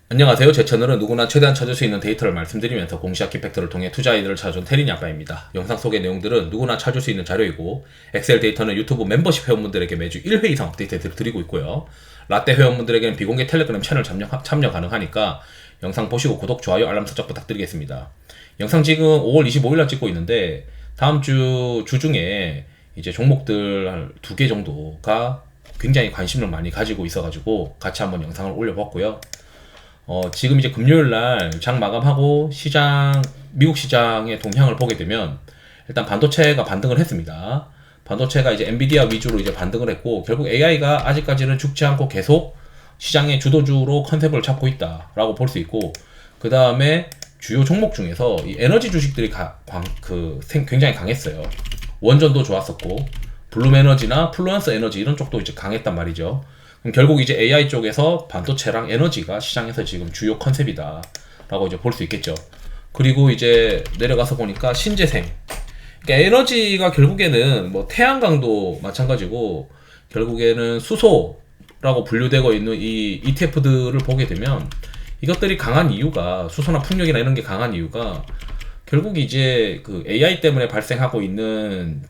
안녕하세요. 제 채널은 누구나 최대한 찾을 수 있는 데이터를 말씀드리면서 공시 아키팩터를 통해 투자 아이디어를 찾아준 테린이 아빠입니다. 영상 속의 내용들은 누구나 찾을 수 있는 자료이고 엑셀 데이터는 유튜브 멤버십 회원분들에게 매주 1회 이상 업데이트를 드리고 있고요. 라떼 회원분들에게는 비공개 텔레그램 채널 참여 가능하니까 영상 보시고 구독, 좋아요, 알람 설정 부탁드리겠습니다. 영상 지금 5월 25일날 찍고 있는데 다음 주 중에 이제 종목들 한 2개 정도가 굉장히 관심을 많이 가지고 있어가지고 같이 한번 영상을 올려봤고요. 지금 이제 금요일 날 장 마감하고 미국 시장의 동향을 보게 되면 일단 반도체가 반등을 했습니다. 반도체가 이제 엔비디아 위주로 이제 반등을 했고 결국 AI가 아직까지는 죽지 않고 계속 시장의 주도주로 컨셉을 잡고 있다라고 볼 수 있고 그 다음에 주요 종목 중에서 이 에너지 주식들이 굉장히 강했어요. 원전도 좋았었고 블룸에너지나 플루언스 에너지 이런 쪽도 이제 강했단 말이죠. 그럼 결국 이제 AI 쪽에서 반도체랑 에너지가 시장에서 지금 주요 컨셉이다 라고 이제 볼 수 있겠죠. 그리고 이제 내려가서 보니까 신재생, 그러니까 에너지가 결국에는 뭐 태양광도 마찬가지고 결국에는 수소라고 분류되고 있는 이 ETF들을 보게 되면 이것들이 강한 이유가, 수소나 풍력이나 이런 게 강한 이유가 결국 이제 그 AI 때문에 발생하고 있는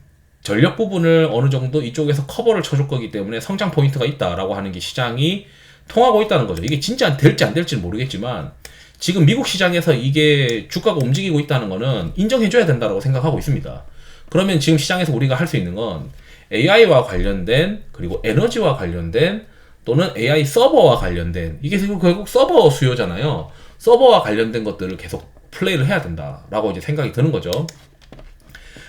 전력 부분을 어느 정도 이쪽에서 커버를 쳐줄 거기 때문에 성장 포인트가 있다라고 하는 게 시장이 통하고 있다는 거죠. 이게 진짜 될지 안 될지는 모르겠지만 지금 미국 시장에서 이게 주가가 움직이고 있다는 거는 인정해줘야 된다고 생각하고 있습니다. 그러면 지금 시장에서 우리가 할 수 있는 건 AI와 관련된, 그리고 에너지와 관련된, 또는 AI 서버와 관련된, 이게 결국 서버 수요잖아요. 서버와 관련된 것들을 계속 플레이를 해야 된다라고 이제 생각이 드는 거죠.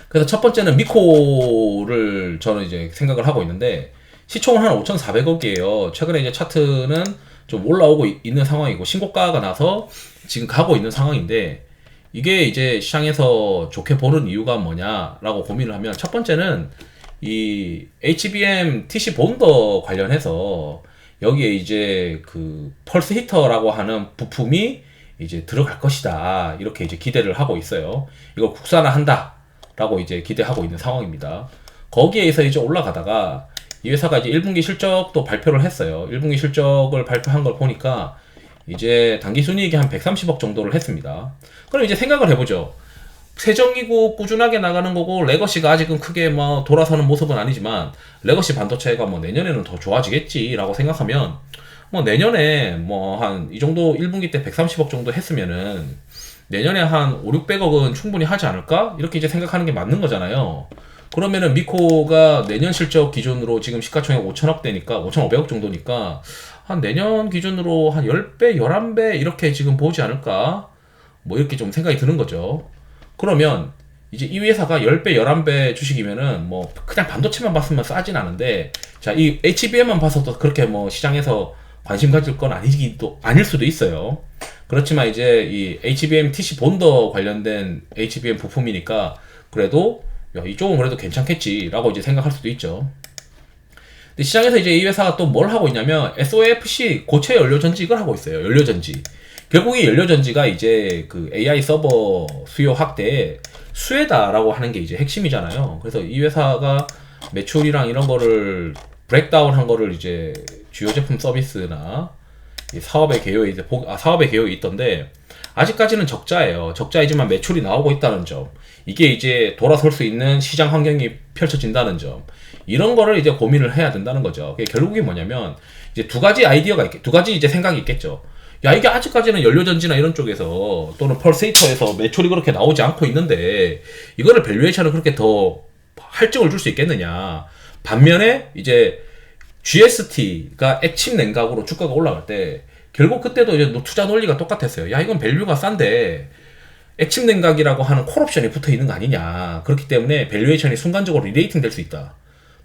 그래서 첫 번째는 미코를 저는 이제 생각을 하고 있는데 시총은 한 5,400억이에요. 최근에 이제 차트는 좀 올라오고 있는 상황이고 신고가가 나서 지금 가고 있는 상황인데 이게 이제 시장에서 좋게 보는 이유가 뭐냐라고 고민을 하면 첫 번째는 이 HBM TC 본더 관련해서 여기에 이제 그 펄스 히터라고 하는 부품이 이제 들어갈 것이다 이렇게 이제 기대를 하고 있어요. 이걸 국산화한다 라고 이제 기대하고 있는 상황입니다. 거기에서 이제 올라가다가 이 회사가 이제 1분기 실적도 발표를 했어요. 1분기 실적을 발표한 걸 보니까 이제 당기순이익이 한 130억 정도를 했습니다. 그럼 이제 생각을 해보죠. 세정이고 꾸준하게 나가는 거고 레거시가 아직은 크게 뭐 돌아서는 모습은 아니지만 레거시 반도체가 뭐 내년에는 더 좋아지겠지라고 생각하면 뭐 내년에 뭐 한 이 정도 1분기 때 130억 정도 했으면은 내년에 한 5, 600억은 충분히 하지 않을까? 이렇게 이제 생각하는 게 맞는 거잖아요. 그러면은 미코가 내년 실적 기준으로 지금 시가총액 5천억대니까 5,500억 정도니까 한 내년 기준으로 한 10배, 11배 이렇게 지금 보지 않을까? 뭐 이렇게 좀 생각이 드는 거죠. 그러면 이제 이 회사가 10배, 11배 주식이면은 뭐 그냥 반도체만 봤으면 싸진 않은데 자, 이 HBM만 봐서도 그렇게 뭐 시장에서 관심 가질 건 아닐 수도 있어요. 그렇지만 이제 이 HBM TC 본더 관련된 HBM 부품이니까 그래도 야, 이쪽은 그래도 괜찮겠지라고 이제 생각할 수도 있죠. 근데 시장에서 이제 이 회사가 또 뭘 하고 있냐면 SOFC 고체 연료전지 이걸 하고 있어요. 연료전지. 결국 이 연료전지가 이제 그 AI 서버 수요 확대의 수혜다라고 하는 게 이제 핵심이잖아요. 그래서 이 회사가 매출이랑 이런 거를 브레이크다운 한 거를 이제 주요 제품 서비스나 사업의 개요에 있던데 아직까지는 적자예요. 적자이지만 매출이 나오고 있다는 점, 이게 이제 돌아설 수 있는 시장 환경이 펼쳐진다는 점, 이런 거를 이제 고민을 해야 된다는 거죠. 결국이 뭐냐면 이제 두 가지 이제 생각이 있겠죠. 야, 이게 아직까지는 연료전지나 이런 쪽에서 또는 펄세이터에서 매출이 그렇게 나오지 않고 있는데 이거를 밸류에이션을 그렇게 더 할증을 줄 수 있겠느냐. 반면에 이제 GST가 액침 냉각으로 주가가 올라갈 때 결국 그때도 이제 투자 논리가 똑같았어요. 야, 이건 밸류가 싼데 액침 냉각이라고 하는 콜옵션이 붙어 있는 거 아니냐. 그렇기 때문에 밸류에이션이 순간적으로 리레이팅 될 수 있다.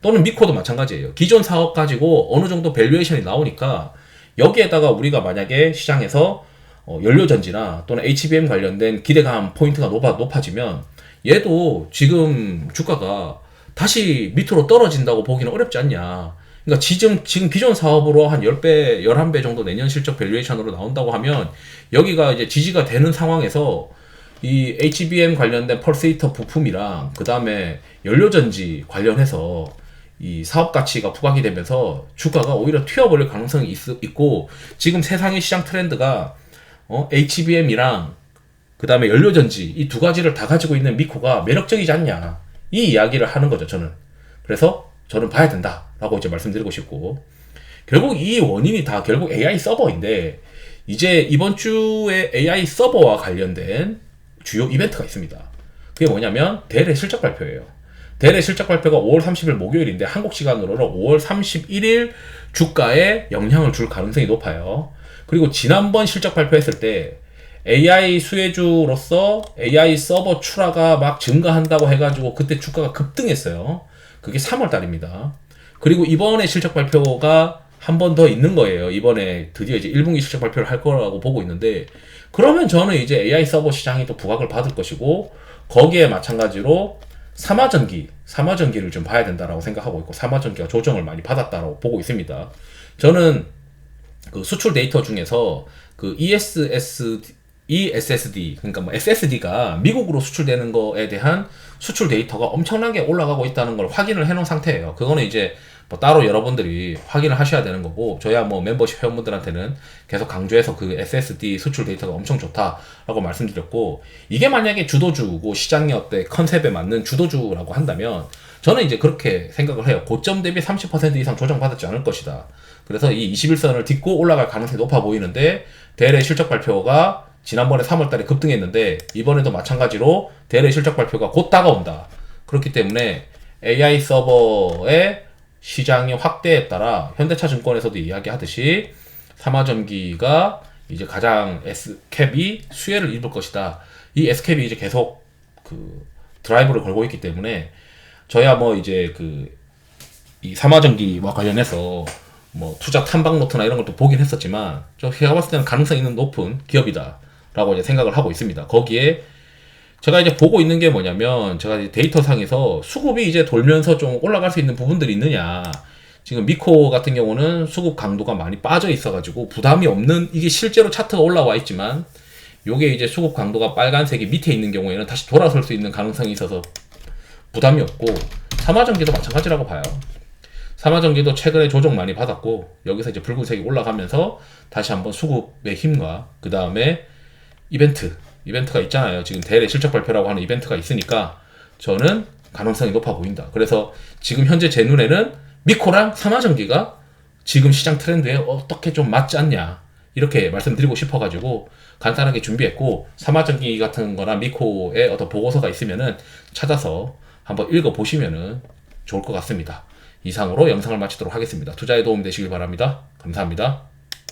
또는 미코도 마찬가지예요. 기존 사업 가지고 어느 정도 밸류에이션이 나오니까 여기에다가 우리가 만약에 시장에서 연료전지나 또는 HBM 관련된 기대감 포인트가 높아지면 얘도 지금 주가가 다시 밑으로 떨어진다고 보기는 어렵지 않냐. 그러니까 지금 기존 사업으로 한 10배, 11배 정도 내년 실적 밸류에이션으로 나온다고 하면 여기가 이제 지지가 되는 상황에서 이 HBM 관련된 펄세이터 부품이랑 그 다음에 연료전지 관련해서 이 사업 가치가 부각이 되면서 주가가 오히려 튀어버릴 가능성이 있고, 지금 세상의 시장 트렌드가 HBM이랑 그 다음에 연료전지 이 두 가지를 다 가지고 있는 미코가 매력적이지 않냐, 이 이야기를 하는 거죠, 저는. 그래서 저는 봐야 된다라고 이제 말씀드리고 싶고, 결국 이 원인이 다 결국 AI 서버인데, 이제 이번 주에 AI 서버와 관련된 주요 이벤트가 있습니다. 그게 뭐냐면 델의 실적 발표예요. 델의 실적 발표가 5월 30일 목요일인데 한국 시간으로는 5월 31일 주가에 영향을 줄 가능성이 높아요. 그리고 지난번 실적 발표했을 때 AI 수혜주로서 AI 서버 출하가 막 증가한다고 해가지고 그때 주가가 급등했어요. 그게 3월 달입니다. 그리고 이번에 실적 발표가 한 번 더 있는 거예요. 이번에 드디어 이제 1분기 실적 발표를 할 거라고 보고 있는데, 그러면 저는 이제 AI 서버 시장이 또 부각을 받을 것이고, 거기에 마찬가지로 삼화전기를 좀 봐야 된다라고 생각하고 있고, 삼화전기가 조정을 많이 받았다라고 보고 있습니다. 저는 그 수출 데이터 중에서 그 ESSD, 그러니까 뭐 SSD가 미국으로 수출되는 거에 대한 수출 데이터가 엄청나게 올라가고 있다는 걸 확인을 해놓은 상태예요. 그거는 이제 뭐 따로 여러분들이 확인을 하셔야 되는 거고, 저야 뭐 멤버십 회원분들한테는 계속 강조해서 그 SSD 수출 데이터가 엄청 좋다라고 말씀드렸고, 이게 만약에 주도주고 시장의 어때 컨셉에 맞는 주도주라고 한다면 저는 이제 그렇게 생각을 해요. 고점 대비 30% 이상 조정받지 않을 것이다. 그래서 이 21선을 딛고 올라갈 가능성이 높아 보이는데, 델의 실적 발표가 지난번에 3월달에 급등했는데 이번에도 마찬가지로 델의 실적 발표가 곧 다가온다. 그렇기 때문에 AI 서버의 시장의 확대에 따라 현대차증권에서도 이야기하듯이 삼화전기가 이제 가장 S캡이 수혜를 입을 것이다. 이 S캡이 이제 계속 그 드라이브를 걸고 있기 때문에 저야 뭐 이제 이 삼화전기와 관련해서 뭐 투자 탐방 노트나 이런 것도 보긴 했었지만, 제가 봤을 때는 가능성 있는 높은 기업이다라고 이제 생각을 하고 있습니다. 거기에 제가 이제 보고 있는 게 뭐냐면, 제가 이제 데이터상에서 수급이 이제 돌면서 좀 올라갈 수 있는 부분들이 있느냐. 지금 미코 같은 경우는 수급 강도가 많이 빠져 있어가지고 부담이 없는, 이게 실제로 차트가 올라와 있지만 요게 이제 수급 강도가 빨간색이 밑에 있는 경우에는 다시 돌아설 수 있는 가능성이 있어서 부담이 없고, 삼화전기도 마찬가지라고 봐요. 삼화전기도 최근에 조정 많이 받았고, 여기서 이제 붉은색이 올라가면서 다시 한번 수급의 힘과 그 다음에 이벤트가 있잖아요. 지금 델의 실적 발표라고 하는 이벤트가 있으니까 저는 가능성이 높아 보인다. 그래서 지금 현재 제 눈에는 미코랑 삼화전기가 지금 시장 트렌드에 어떻게 좀 맞지 않냐, 이렇게 말씀드리고 싶어가지고 간단하게 준비했고, 삼화전기 같은 거나 미코의 어떤 보고서가 있으면은 찾아서 한번 읽어보시면은 좋을 것 같습니다. 이상으로 영상을 마치도록 하겠습니다. 투자에 도움이 되시길 바랍니다. 감사합니다.